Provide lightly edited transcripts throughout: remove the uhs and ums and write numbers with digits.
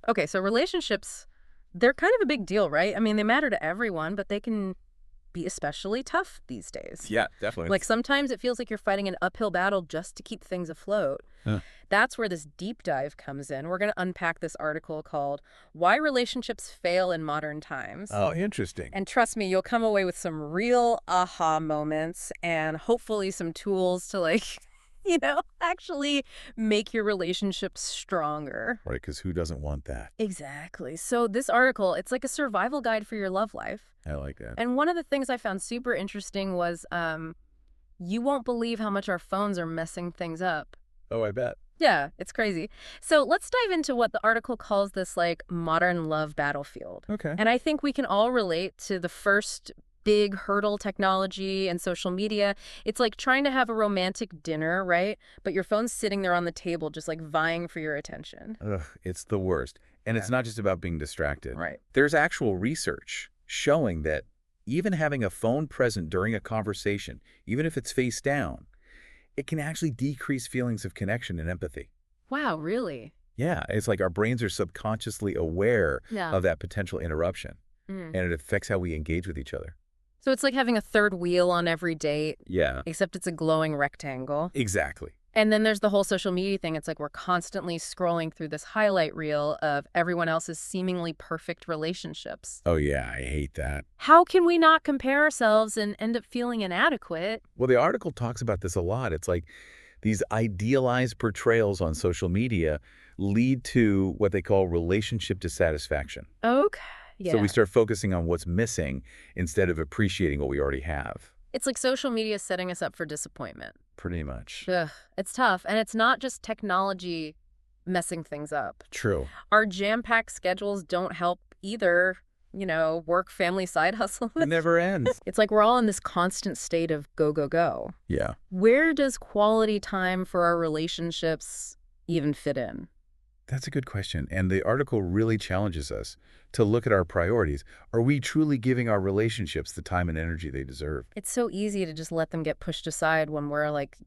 Okay, so relationships, they're kind of a big deal, right? I mean, they matter to everyone, but they can be especially tough these days. Yeah, definitely. Like sometimes it feels like you're fighting an uphill battle just to keep things afloat. Huh. That's where this deep dive comes in. We're going to unpack this article called Why Relationships Fail in Modern Times. Oh, interesting. And trust me, you'll come away with some real aha moments and hopefully some tools to actually make your relationships stronger. Right, because who doesn't want that? Exactly. So this article, it's like a survival guide for your love life. I like that. And one of the things I found super interesting was you won't believe how much our phones are messing things up. Oh, I bet. Yeah, it's crazy. So let's dive into what the article calls this like modern love battlefield. Okay. And I think we can all relate to the first big hurdle, technology and social media. It's like trying to have a romantic dinner, right? But your phone's sitting there on the table just like vying for your attention. Ugh, it's the worst. And it's not just about being distracted. Right. There's actual research showing that even having a phone present during a conversation, even if it's face down, it can actually decrease feelings of connection and empathy. Wow, really? Yeah, it's like our brains are subconsciously aware Yeah. of that potential interruption, Mm. and it affects how we engage with each other. So it's like having a third wheel on every date, Yeah, except it's a glowing rectangle. exactly. And then there's the whole social media thing. It's like we're constantly scrolling through this highlight reel of everyone else's seemingly perfect relationships. Oh yeah, I hate that. How can we not compare ourselves and end up feeling inadequate? Well, the article talks about this a lot. It's like these idealized portrayals on social media lead to what they call relationship dissatisfaction. Okay. Yeah. So we start focusing on what's missing instead of appreciating what we already have. It's like social media setting us up for disappointment. Pretty much. Ugh, it's tough. And it's not just technology messing things up. True. Our jam-packed schedules don't help either, work, family, side hustle. It never ends. It's like we're all in this constant state of go, go, go. Yeah. Where does quality time for our relationships even fit in? That's a good question. And the article really challenges us to look at our priorities. Are we truly giving our relationships the time and energy they deserve? It's so easy to just let them get pushed aside when we're like,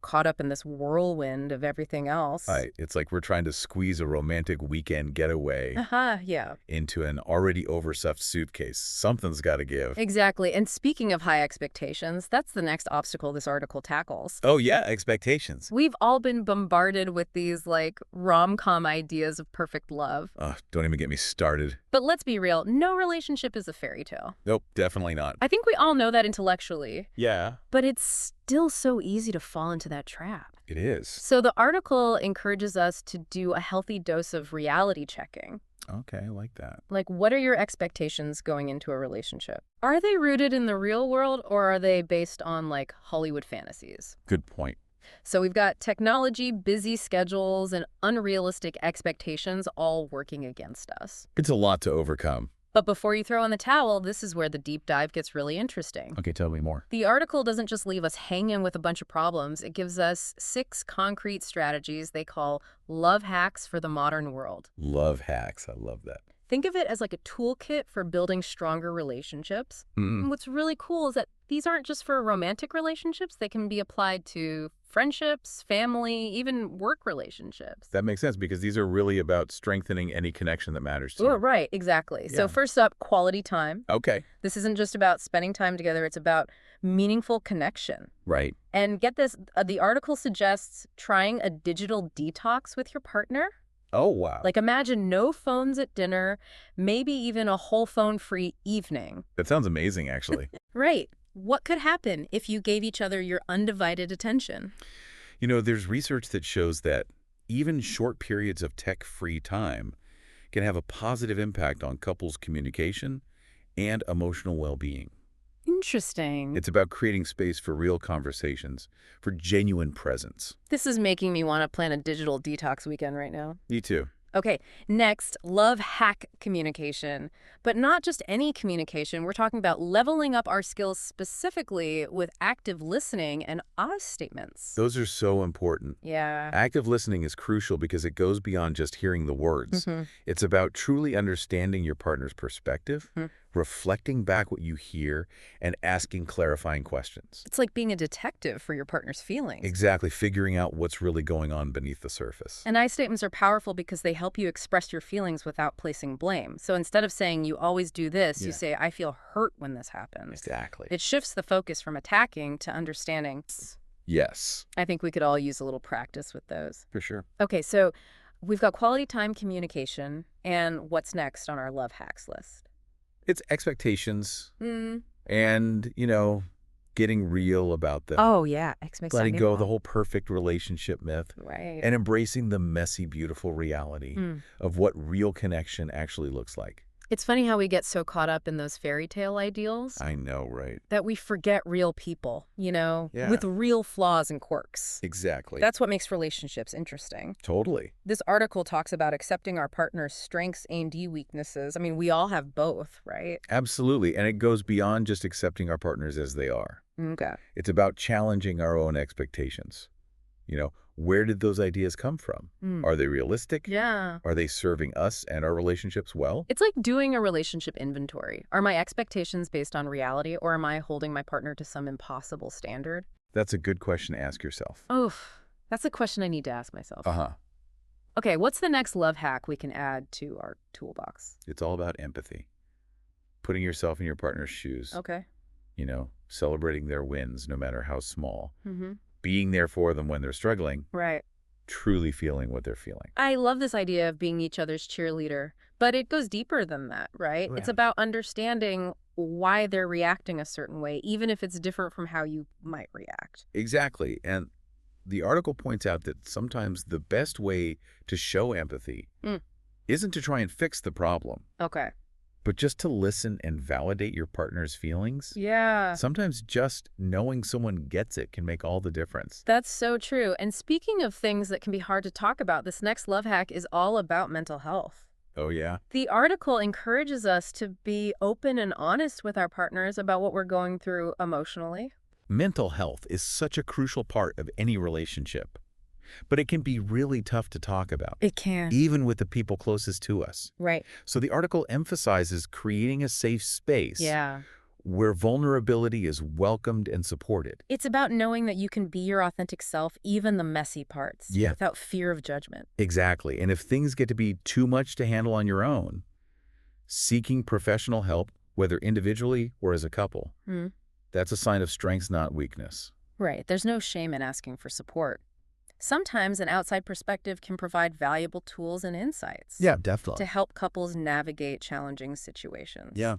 caught up in this whirlwind of everything else. It's like we're trying to squeeze a romantic weekend getaway Yeah. into an already overstuffed suitcase. Something's got to give. Exactly. And speaking of high expectations, that's the next obstacle this article tackles. Oh, yeah, expectations. We've all been bombarded with these like rom-com ideas of perfect love. Don't even get me started. But let's be real, no relationship is a fairy tale. Nope, definitely not. I think we all know that intellectually, Yeah, but it's still so easy to fall into that trap. it is. So the article encourages us to do a healthy dose of reality checking. Okay, I like that. Like, what are your expectations going into a relationship? Are they rooted in the real world or are they based on like Hollywood fantasies? Good point. So we've got technology, busy schedules, and unrealistic expectations all working against us. It's a lot to overcome. But before you throw in the towel, this is where the deep dive gets really interesting. Okay, tell me more. The article doesn't just leave us hanging with a bunch of problems. It gives us 6 concrete strategies they call love hacks for the modern world. Love hacks. I love that. Think of it as like a toolkit for building stronger relationships. And what's really cool is that these aren't just for romantic relationships. They can be applied to friendships, family, even work relationships. That makes sense because these are really about strengthening any connection that matters to Oh, you. right, exactly. Yeah. So first up, quality time. Okay. This isn't just about spending time together. It's about meaningful connection. Right. And get this, the article suggests trying a digital detox with your partner. Oh, wow. Like imagine no phones at dinner, maybe even a whole phone-free evening. That sounds amazing, actually. Right. What could happen if you gave each other your undivided attention? There's research that shows that even short periods of tech-free time can have a positive impact on couples' communication and emotional well-being. Interesting. It's about creating space for real conversations, for genuine presence. This is making me want to plan a digital detox weekend right now. Me too. Okay, next, love hack communication. But not just any communication. We're talking about leveling up our skills specifically with active listening and I statements. Those are so important. Yeah. Active listening is crucial because it goes beyond just hearing the words. It's about truly understanding your partner's perspective, reflecting back what you hear and asking clarifying questions. It's like being a detective for your partner's feelings. Exactly, figuring out what's really going on beneath the surface. And I statements are powerful because they help you express your feelings without placing blame. So instead of saying you always do this, you Yeah. say I feel hurt when this happens. Exactly. It shifts the focus from attacking to understanding. Yes, I think we could all use a little practice with those. for sure. Okay, so we've got quality time communication, and what's next on our love hacks list? It's expectations Mm. and, getting real about them. Oh, yeah. Letting go of the whole perfect relationship myth Right. and embracing the messy, beautiful reality Mm. of what real connection actually looks like. It's funny how we get so caught up in those fairy tale ideals I know, right? that we forget real people, Yeah. with real flaws and quirks. Exactly. That's what makes relationships interesting. Totally. This article talks about accepting our partner's strengths and weaknesses. I mean, we all have both, right? Absolutely. And it goes beyond just accepting our partners as they are. Okay. It's about challenging our own expectations. Where did those ideas come from? Mm. Are they realistic? Yeah. Are they serving us and our relationships well? It's like doing a relationship inventory. Are my expectations based on reality, or am I holding my partner to some impossible standard? That's a good question to ask yourself. Oh, that's a question I need to ask myself. Uh-huh. Okay, what's the next love hack we can add to our toolbox? It's all about empathy. Putting yourself in your partner's shoes. Okay. Celebrating their wins, no matter how small. Mm-hmm. Being there for them when they're struggling. Right. Truly feeling what they're feeling. I love this idea of being each other's cheerleader, but it goes deeper than that, right? Oh, It's yeah. about understanding why they're reacting a certain way, even if it's different from how you might react. Exactly. And the article points out that sometimes the best way to show empathy Mm. isn't to try and fix the problem, Okay. but just to listen and validate your partner's feelings. Yeah. Sometimes just knowing someone gets it can make all the difference. That's so true. And speaking of things that can be hard to talk about, this next love hack is all about mental health. Oh, yeah? The article encourages us to be open and honest with our partners about what we're going through emotionally. Mental health is such a crucial part of any relationship, but it can be really tough to talk about, It can. even with the people closest to us. Right. So the article emphasizes creating a safe space Yeah. where vulnerability is welcomed and supported. It's about knowing that you can be your authentic self, even the messy parts, Yeah. without fear of judgment. Exactly. And if things get to be too much to handle on your own, seeking professional help, whether individually or as a couple, Mm. that's a sign of strength, not weakness. Right. There's no shame in asking for support. Sometimes an outside perspective can provide valuable tools and insights to definitely. help couples navigate challenging situations. Yeah.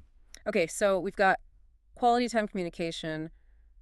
Okay, so we've got quality time communication,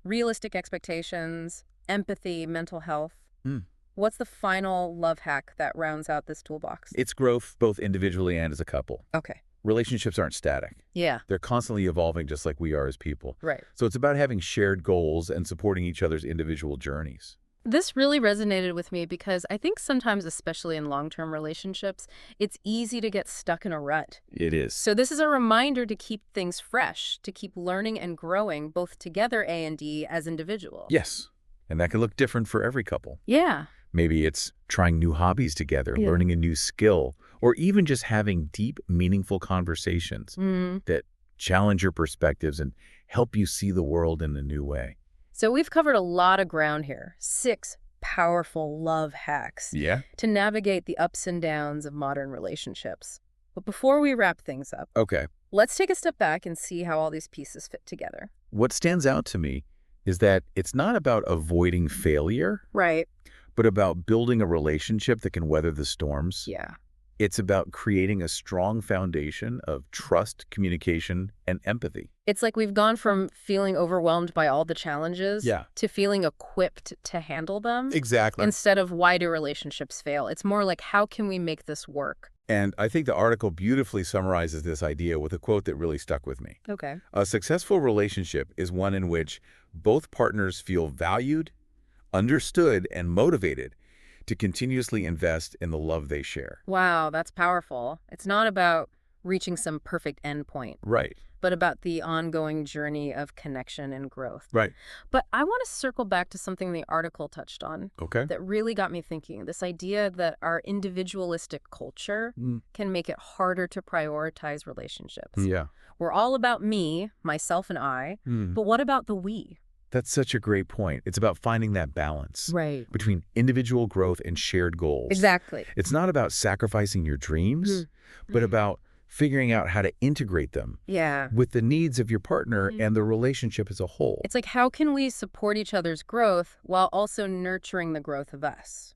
realistic expectations, empathy, mental health. Mm. What's the final love hack that rounds out this toolbox? It's growth both individually and as a couple. Okay. Relationships aren't static. Yeah, They're constantly evolving just like we are as people. right. So it's about having shared goals and supporting each other's individual journeys. This really resonated with me because I think sometimes, especially in long-term relationships, it's easy to get stuck in a rut. It is. So this is a reminder to keep things fresh, to keep learning and growing both together A&D as individuals. Yes. And that can look different for every couple. Yeah. Maybe it's trying new hobbies together, Yeah. learning a new skill, or even just having deep, meaningful conversations Mm. that challenge your perspectives and help you see the world in a new way. So we've covered a lot of ground here. 6 powerful love hacks Yeah? to navigate the ups and downs of modern relationships. But before we wrap things up, Okay. let's take a step back and see how all these pieces fit together. What stands out to me is that it's not about avoiding failure, Right. but about building a relationship that can weather the storms. Yeah. It's about creating a strong foundation of trust, communication, and empathy. It's like we've gone from feeling overwhelmed by all the challenges Yeah. to feeling equipped to handle them. Exactly. Instead of why do relationships fail? It's more like how can we make this work? And I think the article beautifully summarizes this idea with a quote that really stuck with me. Okay. A successful relationship is one in which both partners feel valued, understood, and motivated to continuously invest in the love they share. Wow, that's powerful. It's not about reaching some perfect endpoint, Right. but about the ongoing journey of connection and growth. Right. But I want to circle back to something the article touched on Okay. that really got me thinking. This idea that our individualistic culture can make it harder to prioritize relationships. Yeah. We're all about me, myself, and I, but what about the we? That's such a great point. It's about finding that balance Right. between individual growth and shared goals. Exactly. It's not about sacrificing your dreams, but about figuring out how to integrate them Yeah. with the needs of your partner and the relationship as a whole. It's like, how can we support each other's growth while also nurturing the growth of us?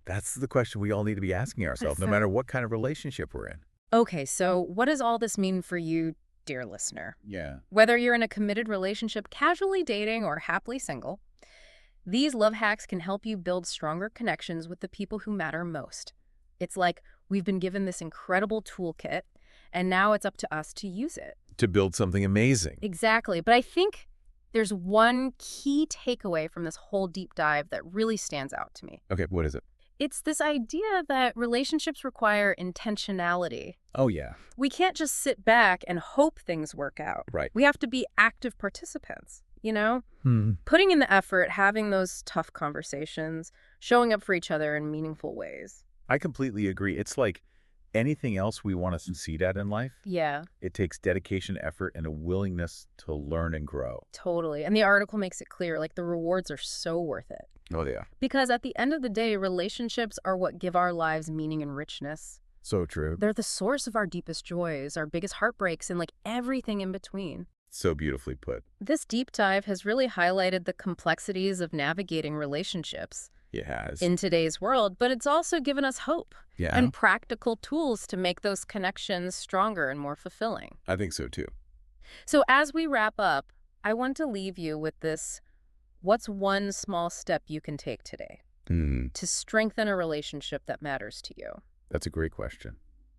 That's the question we all need to be asking ourselves, no matter what kind of relationship we're in. Okay, so what does all this mean for you, dear listener? Yeah. Whether you're in a committed relationship, casually dating, or happily single, these love hacks can help you build stronger connections with the people who matter most. It's like we've been given this incredible toolkit, and now it's up to us to use it. To build something amazing. Exactly. But I think there's one key takeaway from this whole deep dive that really stands out to me. Okay, what is it? It's this idea that relationships require intentionality. Oh, yeah. We can't just sit back and hope things work out. Right. We have to be active participants, Putting in the effort, having those tough conversations, showing up for each other in meaningful ways. I completely agree. It's like anything else we want to succeed at in life. Yeah, It takes dedication, effort, and a willingness to learn and grow. totally. And the article makes it clear, like, the rewards are so worth it. Oh, yeah. Because at the end of the day, relationships are what give our lives meaning and richness. So true. They're the source of our deepest joys, our biggest heartbreaks, and like everything in between. So beautifully put. This deep dive has really highlighted the complexities of navigating relationships It has. in today's world, but it's also given us hope Yeah, and practical tools to make those connections stronger and more fulfilling. I think so too. So as we wrap up, I want to leave you with this: what's one small step you can take today to strengthen a relationship that matters to you? That's a great question.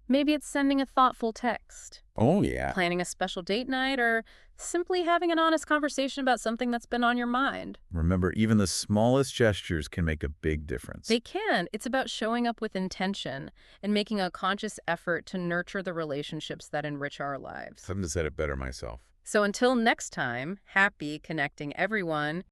Maybe it's sending a thoughtful text, Oh, yeah. planning a special date night, or simply having an honest conversation about something that's been on your mind. Remember, even the smallest gestures can make a big difference. They can. It's about showing up with intention and making a conscious effort to nurture the relationships that enrich our lives. Couldn't have said it better myself. So until next time, happy connecting everyone